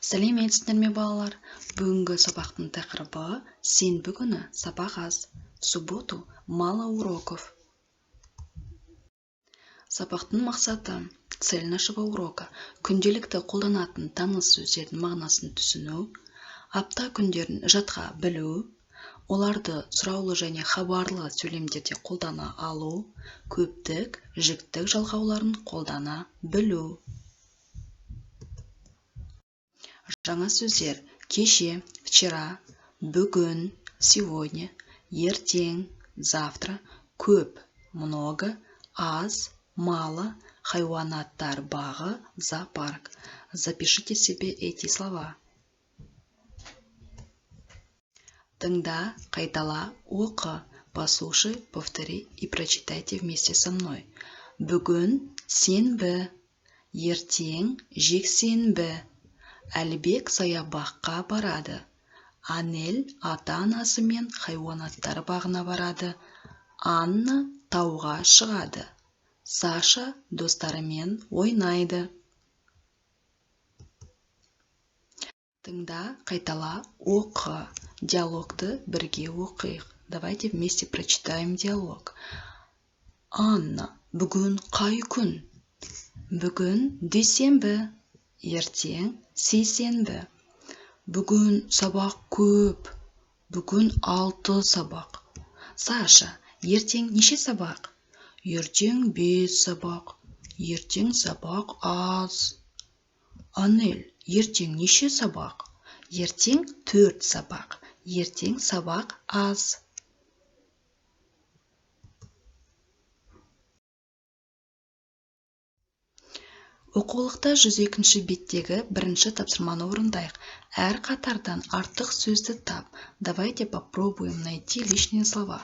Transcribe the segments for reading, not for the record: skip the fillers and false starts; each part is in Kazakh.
Сәлеметсіздер ме балалар? Бүгінгі сабақтың тақырыбы сенбі күні сабақ аз. В субботу мало уроков. Сабақтың мақсаты цель нашего урока күнделікті қолданатын таныс сөздердің мағынасын түсіну, апта күндерін жатқа білу, оларды сұраулы және хабарлы сөйлемдерде қолдана алу, көптік, жіктік жалғауларын қолдана білу. Жаңа сөздер: кеше, вчера, бүгін, сегодня, ертең, завтра, көп, много, аз, мало, хайуанаттар бағы, зоопарк. Запишите себе эти слова. Тыңда, қайтала, оқы. Послушай, повтори и прочитайте вместе со мной. Бүгін сенбі, ертең жексенбі. Әлібек саябаққа барады. Анель ата-анасымен хайуанаттар бағына барады. Анна тауға шығады. Саша достарымен ойнайды. Тыңда, қайтала, оқы. Диалогты бірге оқиық. Давайте вместе прочитаем диалог. Анна, бүгін қай күн? Бүгін дүйсенбі. Ертең сейсенбі. Бүгін сабақ көп. Бүгін 6 сабақ. Саша, ертең неше сабақ? Ертең 5 сабақ. Ертең сабақ аз. Анель, ертең неше сабақ? Ертең 4 сабақ. Ертең сабақ аз. Оқулықта 102-ші беттегі бірінші тапсырманы орындайық. Әр қатардан артық сөзді тап. Давайте попробуем найти лишние слова.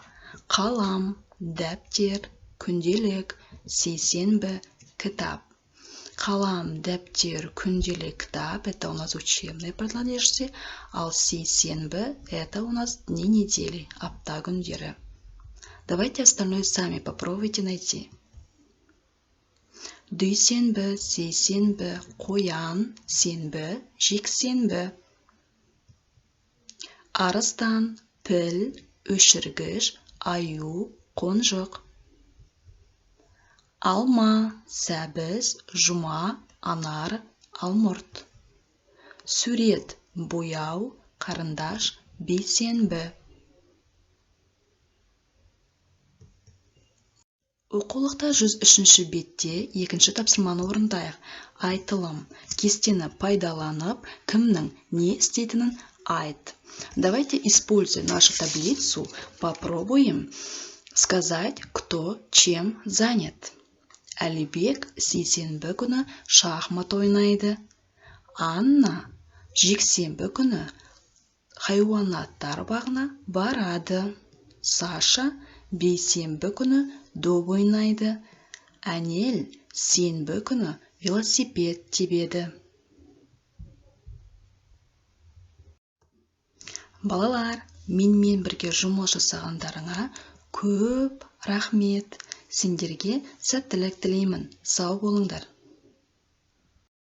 Қалам, дәптер, күнделік, сейсенбі, кітап. Қалам, дәптер, күнделік, кітап — это у нас учебные принадлежности, ал сейсенбі — это у нас дни недели, апта күндері. Давайте остальное сами попробуйте найти. Дүйсенбі, сейсенбі, қоян, сенбі, жексенбі. Арыстан, піл, өшіргіш, аю, қонжық. Алма, сәбіз, жұма, анар, алмұрт. Сурет, бояу, қарындаш, бейсенбі. Оқулықта 103-ші бетте екінші тапсырманы орындайық. Айтылым. Кестені пайдаланып, кімнің не істейтінін айт. Давайте, используя нашу таблицу, попробуем сказать, кто чем занят. Әлібек сейсенбі күні шахмат ойнайды. Анна жексенбі күні хайуанаттар бағына барады. Саша бейсенбі күні доп ойнайды. Анель сенбі күні велосипед тебеді. Балалар, менімен бірге жұмыс жасағандарыңа көп рахмет. Сендерге сәттілік тілеймін. Сау болыңдар.